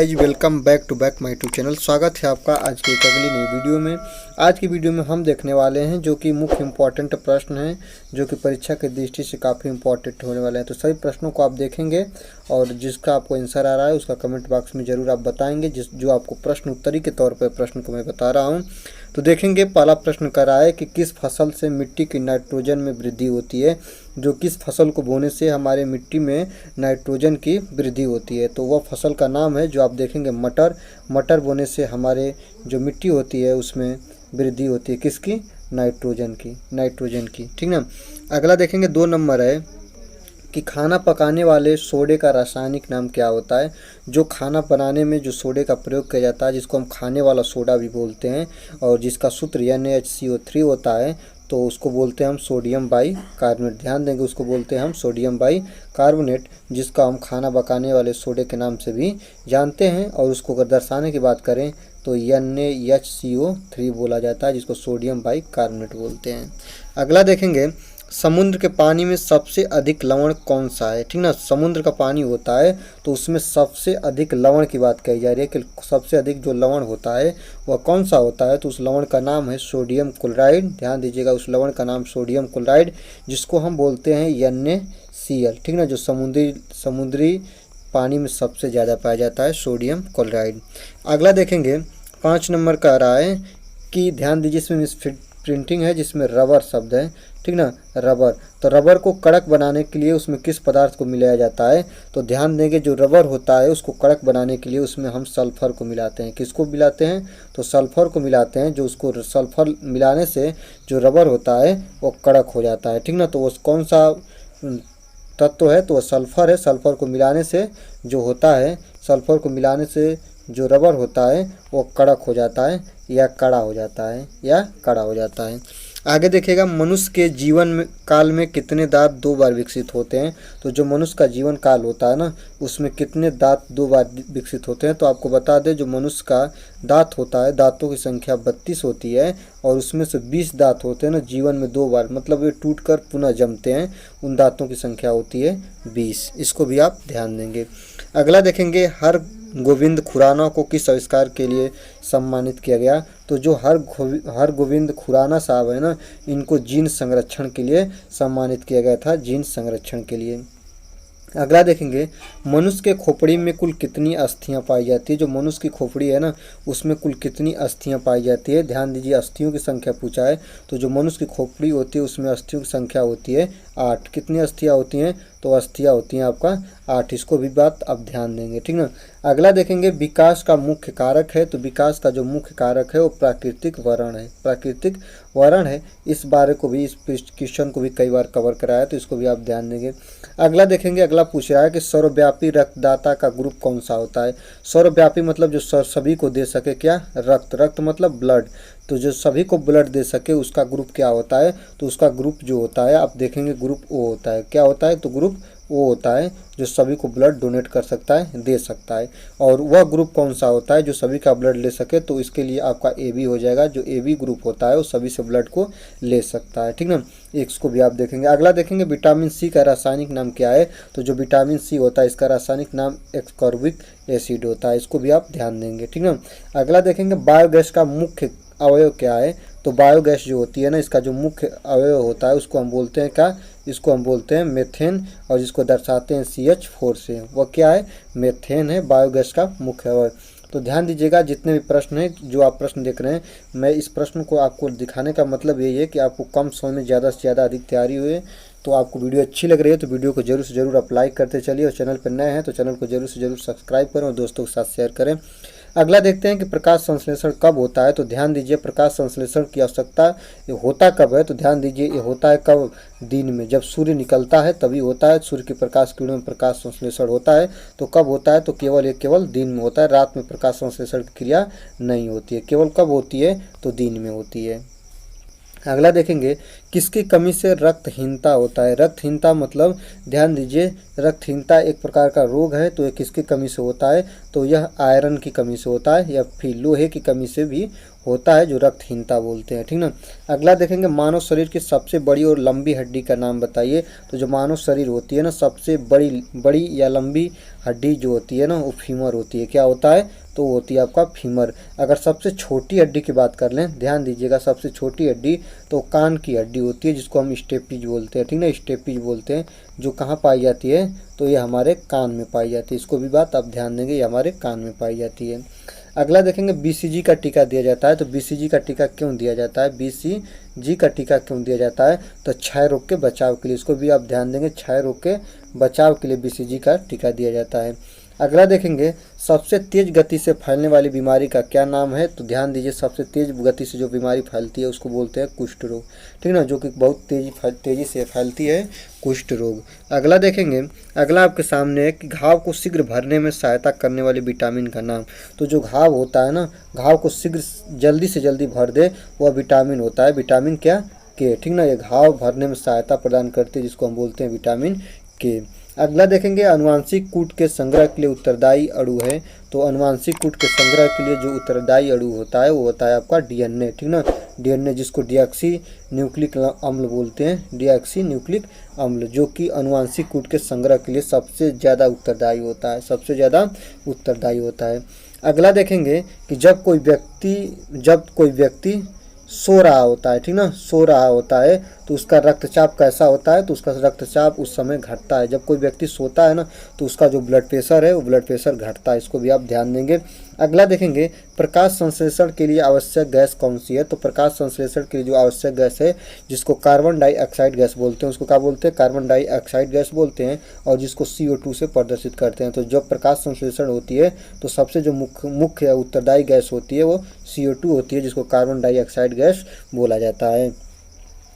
Guys welcome back to back my YouTube channel. स्वागत है आपका आज की एक अगली नई वीडियो में। आज की वीडियो में हम देखने वाले हैं जो कि मुख्य इंपॉर्टेंट प्रश्न हैं जो कि परीक्षा की दृष्टि से काफ़ी इंपॉर्टेंट होने वाले हैं। तो सभी प्रश्नों को आप देखेंगे और जिसका आपको आंसर आ रहा है उसका कमेंट बॉक्स में ज़रूर आप बताएंगे। जो आपको प्रश्न उत्तरी के तौर पर प्रश्न को मैं बता रहा हूँ। तो देखेंगे पहला प्रश्न कर रहा है कि किस फसल से मिट्टी की नाइट्रोजन में वृद्धि होती है। जो किस फसल को बोने से हमारे मिट्टी में नाइट्रोजन की वृद्धि होती है, तो वह फसल का नाम है जो आप देखेंगे मटर। मटर बोने से हमारे जो मिट्टी होती है उसमें वृद्धि होती है किसकी? नाइट्रोजन की। ठीक ना। अगला देखेंगे 2 नंबर है कि खाना पकाने वाले सोडे का रासायनिक नाम क्या होता है। जो खाना बनाने में जो सोडे का प्रयोग किया जाता है जिसको हम खाने वाला सोडा भी बोलते हैं और जिसका सूत्र NaHCO3 होता है, तो उसको बोलते हैं हम सोडियम बाई कार्बोनेट। ध्यान देंगे, उसको बोलते हैं हम सोडियम बाई कार्बोनेट, जिसका हम खाना पकाने वाले सोडे के नाम से भी जानते हैं। और उसको अगर दर्शाने की बात करें तो NaHCO3 बोला जाता है, जिसको सोडियम बाई कार्बोनेट बोलते हैं। अगला देखेंगे समुद्र के पानी में सबसे अधिक लवण कौन सा है। ठीक ना। समुद्र का पानी होता है तो उसमें सबसे अधिक लवण की बात कही जा रही है कि सबसे अधिक जो लवण होता है वह कौन सा होता है, तो उस लवण का नाम है सोडियम क्लोराइड। ध्यान दीजिएगा, उस लवण का नाम सोडियम क्लोराइड, जिसको हम बोलते हैं NaCl। ठीक ना। जो समुद्री पानी में सबसे ज़्यादा पाया जाता है सोडियम क्लोराइड। अगला देखेंगे 5 नंबर का आ रहा है कि ध्यान दीजिए, इसमें प्रिंटिंग है जिसमें रबर शब्द है। ठीक ना। रबर, तो रबर को कड़क बनाने के लिए उसमें किस पदार्थ को मिलाया जाता है, तो ध्यान देंगे जो रबर होता है उसको कड़क बनाने के लिए उसमें हम सल्फर को मिलाते हैं। किसको मिलाते हैं? तो सल्फर को मिलाते हैं। जो उसको सल्फर मिलाने से जो रबर होता है वो कड़क हो जाता है। ठीक ना। तो वो कौन सा तत्व है, तो वह सल्फर है। सल्फर को मिलाने से जो होता है, सल्फर को मिलाने से जो रबर होता है वो कड़क हो जाता है या कड़ा हो जाता है। आगे देखिएगा मनुष्य के जीवन काल में कितने दांत 2 बार विकसित होते हैं। तो जो मनुष्य का जीवन काल होता है ना, उसमें कितने दांत 2 बार विकसित होते हैं, तो आपको बता दें जो मनुष्य का दांत होता है, दांतों की संख्या 32 होती है और उसमें से 20 दांत होते हैं ना जीवन में 2 बार, मतलब ये टूट कर पुनः जमते हैं। उन दांतों की संख्या होती है 20। इसको भी आप ध्यान देंगे। अगला देखेंगे हर गोविंद खुराना को किस आविष्कार के लिए सम्मानित किया गया। तो जो हर गोविंद खुराना साहब है ना, इनको जीन संरक्षण के लिए सम्मानित किया गया था, जीन संरक्षण के लिए। अगला देखेंगे मनुष्य के खोपड़ी में कुल कितनी अस्थियां पाई जाती है। जो मनुष्य की खोपड़ी है ना उसमें कुल कितनी अस्थियां पाई जाती है। ध्यान दीजिए, अस्थियों की संख्या पूछा है, तो जो मनुष्य की खोपड़ी होती है उसमें अस्थियों की संख्या होती है 8। कितनी अस्थियां होती हैं, तो अस्थियां होती हैं आपका 8। इसको भी बात आप ध्यान देंगे। ठीक ना। अगला देखेंगे विकास का मुख्य कारक है। तो विकास का जो मुख्य कारक है वो प्राकृतिक वर्ण है। इस बारे को भी, इस क्वेश्चन को भी कई बार कवर कराया है, तो इसको भी आप ध्यान देंगे। अगला देखेंगे, अगला पूछ रहा है कि सर्वव्यापी रक्तदाता का ग्रुप कौन सा होता है। सर्वव्यापी मतलब जो सभी को दे सके, क्या? रक्त मतलब ब्लड। तो जो सभी को ब्लड दे सके उसका ग्रुप क्या होता है, तो उसका ग्रुप जो होता है आप देखेंगे ग्रुप O होता है। क्या होता है? तो ग्रुप O होता है जो सभी को ब्लड डोनेट कर सकता है, दे सकता है। और वह ग्रुप कौन सा होता है जो सभी का ब्लड ले सके, तो इसके लिए आपका AB हो जाएगा। जो AB ग्रुप होता है वो सभी से ब्लड को ले सकता है। ठीक ना। इसको भी आप देखेंगे। अगला देखेंगे विटामिन C का रासायनिक नाम क्या है। तो जो विटामिन C होता है इसका रासायनिक नाम एस्कॉर्बिक एसिड होता है। इसको भी आप ध्यान देंगे। ठीक ना। अगला देखेंगे बायोगैस का मुख्य अवयव क्या है। तो बायोगैस जो होती है ना, इसका जो मुख्य अवयव होता है उसको हम बोलते हैं क्या? इसको हम बोलते हैं मेथेन, और जिसको दर्शाते हैं CH4 से। वह क्या है? मेथेन है बायोगैस का मुख्य अवयव। तो ध्यान दीजिएगा, जितने भी प्रश्न हैं जो आप प्रश्न देख रहे हैं, मैं इस प्रश्न को आपको दिखाने का मतलब यही है कि आपको कम समय में ज़्यादा से ज़्यादा अधिक तैयारी हुए। तो आपको वीडियो अच्छी लग रही है तो वीडियो को जरूर से जरूर आप लाइक करते चलिए, और चैनल पर नए हैं तो चैनल को जरूर से जरूर सब्सक्राइब करें और दोस्तों के साथ शेयर करें। अगला देखते हैं कि प्रकाश संश्लेषण कब होता है। तो ध्यान दीजिए, प्रकाश संश्लेषण की आवश्यकता होता कब है, तो ध्यान दीजिए ये होता है कब? दिन में, जब सूर्य निकलता है तभी होता है। सूर्य के प्रकाश किरणों में प्रकाश संश्लेषण होता है। तो कब होता है, तो केवल दिन में होता है। रात में प्रकाश संश्लेषण की क्रिया नहीं होती है। केवल कब होती है, तो दिन में होती है। अगला देखेंगे किसकी कमी से रक्तहीनता होता है? रक्तहीनता मतलब ध्यान दीजिए, रक्तहीनता एक प्रकार का रोग है, तो ये किसकी कमी से होता है? तो यह आयरन की कमी से होता है या फिर लोहे की कमी से भी होता है, जो रक्तहीनता बोलते हैं, ठीक ना। अगला देखेंगे, मानव शरीर की सबसे बड़ी और लंबी हड्डी का नाम बताइए। तो जो मानव शरीर होती है ना, सबसे बड़ी या लंबी हड्डी जो होती है ना, वो फीमर होती है। क्या होता है? तो होती है आपका फीमर। अगर सबसे छोटी हड्डी की बात कर लें, ध्यान दीजिएगा, सबसे छोटी हड्डी तो कान की हड्डी होती है, जिसको हम स्टेपिज बोलते हैं, ठीक ना, स्टेपिज बोलते हैं। जो कहाँ पाई जाती है? तो ये हमारे कान में पाई जाती है। इसको भी बात आप ध्यान देंगे, ये हमारे कान में पाई जाती है। अगला देखेंगे, बीसीजी का टीका दिया जाता है। तो बीसीजी का टीका क्यों दिया जाता है? बीसीजी का टीका क्यों दिया जाता है? तो क्षय रोग के बचाव के लिए। इसको भी आप ध्यान देंगे, क्षय रोग के बचाव के लिए बीसीजी का टीका दिया जाता है। अगला देखेंगे, सबसे तेज गति से फैलने वाली बीमारी का क्या नाम है? तो ध्यान दीजिए, सबसे तेज गति से जो बीमारी फैलती है उसको बोलते हैं कुष्ठ रोग, ठीक ना, जो कि बहुत तेजी से फैलती है, कुष्ठ रोग। अगला देखेंगे, अगला आपके सामने है कि घाव को शीघ्र भरने में सहायता करने वाले विटामिन का नाम। तो जो घाव होता है ना, घाव को शीघ्र जल्दी से जल्दी भर दे, वह विटामिन होता है, विटामिन क्या? के, ठीक ना। ये घाव भरने में सहायता प्रदान करते हैं, जिसको हम बोलते हैं विटामिन के। अगला देखेंगे, अनुवांशिक कूट के संग्रह के लिए उत्तरदायी अणु है। तो अनुवांशिक कूट के संग्रह के लिए जो उत्तरदायी अणु होता है वो होता है आपका डीएनए, ठीक ना, डीएनए, जिसको डीऑक्सी न्यूक्लिक अम्ल बोलते हैं, डीऑक्सी न्यूक्लिक अम्ल, जो कि अनुवांशिक कूट के संग्रह के लिए सबसे ज़्यादा उत्तरदायी होता है, सबसे ज़्यादा उत्तरदायी होता है। अगला देखेंगे कि जब कोई व्यक्ति सो रहा होता है, ठीक ना, सो रहा होता है, तो उसका रक्तचाप कैसा होता है? तो उसका रक्तचाप उस समय घटता है। जब कोई व्यक्ति सोता है ना, तो उसका जो ब्लड प्रेशर है वो ब्लड प्रेशर घटता है। इसको भी आप ध्यान देंगे। अगला देखेंगे, प्रकाश संश्लेषण के लिए आवश्यक गैस कौन सी है? तो प्रकाश संश्लेषण के लिए जो आवश्यक गैस है, जिसको कार्बन डाइऑक्साइड गैस बोलते हैं, उसको क्या बोलते हैं? कार्बन डाइऑक्साइड गैस बोलते हैं, और जिसको CO2 से प्रदर्शित करते हैं। तो जब प्रकाश संश्लेषण होती है तो सबसे जो मुख्य उत्तरदायी गैस होती है वो CO2 होती है, जिसको कार्बन डाइऑक्साइड गैस बोला जाता है।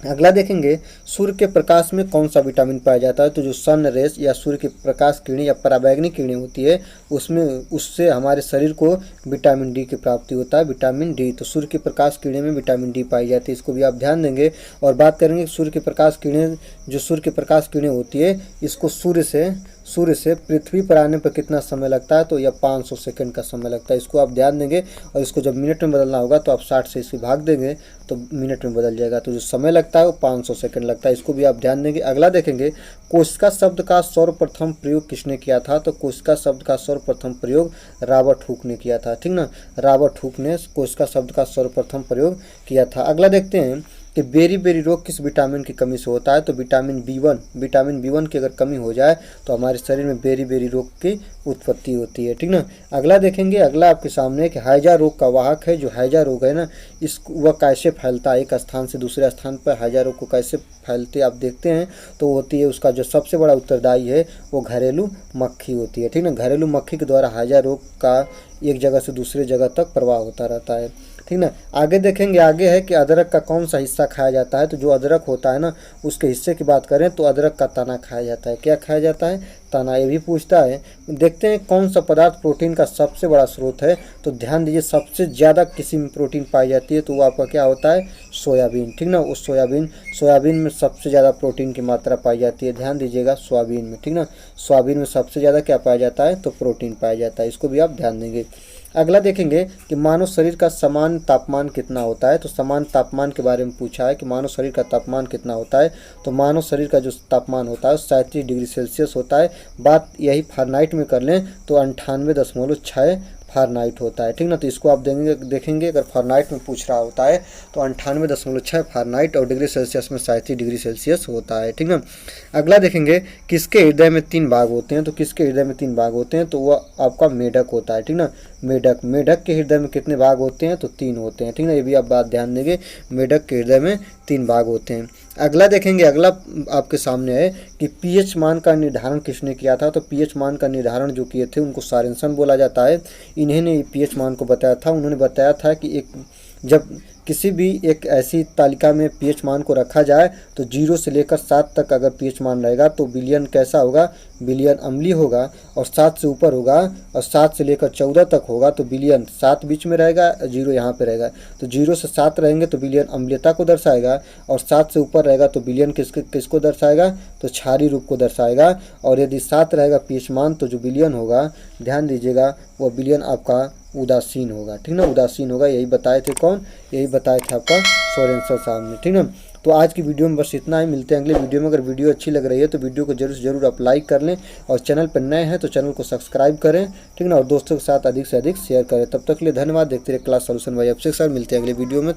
अगला देखेंगे, सूर्य के प्रकाश में कौन सा विटामिन पाया जाता है? तो जो सन रेस या सूर्य की प्रकाश किरणें या पराबैंगनी किरणें होती है, उससे हमारे शरीर को विटामिन डी की प्राप्ति होता है, विटामिन डी। तो सूर्य की प्रकाश किरणें में विटामिन डी पाई जाती है, इसको भी आप ध्यान देंगे। और बात करेंगे सूर्य की प्रकाश किरणें, जो सूर्य की प्रकाश किरणें होती है, इसको सूर्य से पृथ्वी पर आने पर कितना समय लगता है? तो यह 500 सेकंड का समय लगता है। इसको आप ध्यान देंगे, और इसको जब मिनट में बदलना होगा तो आप 60 से इसे भाग देंगे तो मिनट में बदल जाएगा। तो जो समय लगता है वो 500 सेकंड लगता है। इसको भी आप ध्यान देंगे। अगला देखेंगे, कोशिका शब्द का सर्वप्रथम प्रयोग किसने किया था? तो कोशिका शब्द का सर्वप्रथम प्रयोग रॉबर्ट हुक ने किया था, ठीक ना, रॉबर्ट हुक ने कोशिका शब्द का सर्वप्रथम प्रयोग किया था। अगला देखते हैं कि बेरी रोग किस विटामिन की कमी से होता है? तो विटामिन B1 की अगर कमी हो जाए तो हमारे शरीर में बेरी रोग की उत्पत्ति होती है, ठीक ना। अगला देखेंगे, अगला आपके सामने कि हैजा रोग का वाहक है। जो हैजा रोग है ना, वह कैसे फैलता है? एक स्थान से दूसरे स्थान पर हैजा रोग को कैसे फैलते आप देखते हैं, तो होती है, उसका जो सबसे बड़ा उत्तरदायी है वो घरेलू मक्खी होती है, ठीक ना। घरेलू मक्खी के द्वारा हैजा रोग का एक जगह से दूसरे जगह तक प्रवाह होता रहता है, ठीक ना। आगे देखेंगे, आगे है कि अदरक का कौन सा हिस्सा खाया जाता है? तो जो अदरक होता है ना, उसके हिस्से की बात करें तो अदरक का तना खाया जाता है। क्या खाया जाता है? तना। ये भी पूछता है। देखते हैं कौन सा पदार्थ प्रोटीन का सबसे बड़ा स्रोत है। तो ध्यान दीजिए, सबसे ज़्यादा किसी में प्रोटीन पाई जाती है तो वो आपका क्या होता है? सोयाबीन, ठीक ना। उस सोयाबीन में सबसे ज़्यादा प्रोटीन की मात्रा पाई जाती है। ध्यान दीजिएगा, सोयाबीन में, ठीक ना, सोयाबीन में सबसे ज़्यादा क्या पाया जाता है? तो प्रोटीन पाया जाता है। इसको भी आप ध्यान देंगे। अगला देखेंगे कि मानव शरीर का सामान्य तापमान कितना होता है। तो सामान्य तापमान के बारे में पूछा है कि मानव शरीर का तापमान कितना होता है। तो मानव शरीर का जो तापमान होता है 37 डिग्री सेल्सियस होता है। बात यही फ़ारेनहाइट में कर लें तो 98.6 फ़ारेनहाइट होता है, ठीक ना। तो इसको आप देखेंगे अगर फ़ारेनहाइट में पूछ रहा होता है तो 98.6 फ़ारेनहाइट और डिग्री सेल्सियस में 37 डिग्री सेल्सियस होता है, ठीक ना। अगला देखेंगे, किसके हृदय में 3 भाग होते हैं? तो किसके हृदय में 3 भाग होते हैं? तो वह आपका मेढक होता है, ठीक ना। मेढक के हृदय में कितने भाग होते हैं? तो 3 होते हैं, ठीक ना। ये भी आप बात ध्यान देंगे, मेढक के हृदय में 3 भाग होते हैं। अगला देखेंगे, अगला आपके सामने है कि पीएच मान का निर्धारण किसने किया था? तो पीएच मान का निर्धारण जो किए थे उनको सोरेनसन बोला जाता है। इन्होंने पीएच मान को बताया था। उन्होंने बताया था कि किसी भी एक ऐसी तालिका में पीएच मान को रखा जाए तो 0 से लेकर 7 तक अगर पीएच मान रहेगा तो विलयन कैसा होगा, विलयन अम्लीय होगा। और 7 से ऊपर होगा और 7 से लेकर 14 तक होगा तो विलयन 7 बीच में रहेगा, 0 यहाँ पे रहेगा। तो 0 से 7 रहेंगे तो विलयन अम्लीयता को दर्शाएगा, और 7 से ऊपर रहेगा तो विलयन किसको दर्शाएगा, तो क्षारीय रूप को दर्शाएगा। और यदि 7 रहेगा पीएच मान तो जो विलयन होगा, ध्यान दीजिएगा, वो विलयन आपका उदासीन होगा, ठीक ना, उदासीन होगा। यही बताए थे कौन, यही बताए थे आपका सोरेंसर साहब ने, ठीक ना। तो आज की वीडियो में बस इतना ही, मिलते हैं अगले वीडियो में। अगर वीडियो अच्छी लग रही है तो वीडियो को जरूर से जरूर आप लाइक कर लें, और चैनल पर नए हैं तो चैनल को सब्सक्राइब करें, ठीक ना, और दोस्तों के साथ अधिक से अधिक शेयर करें। तब तक के लिए धन्यवाद। देखते रहिए क्लास सॉल्यूशन बाय अभिषेक सर। मिलते हैं अगले वीडियो में।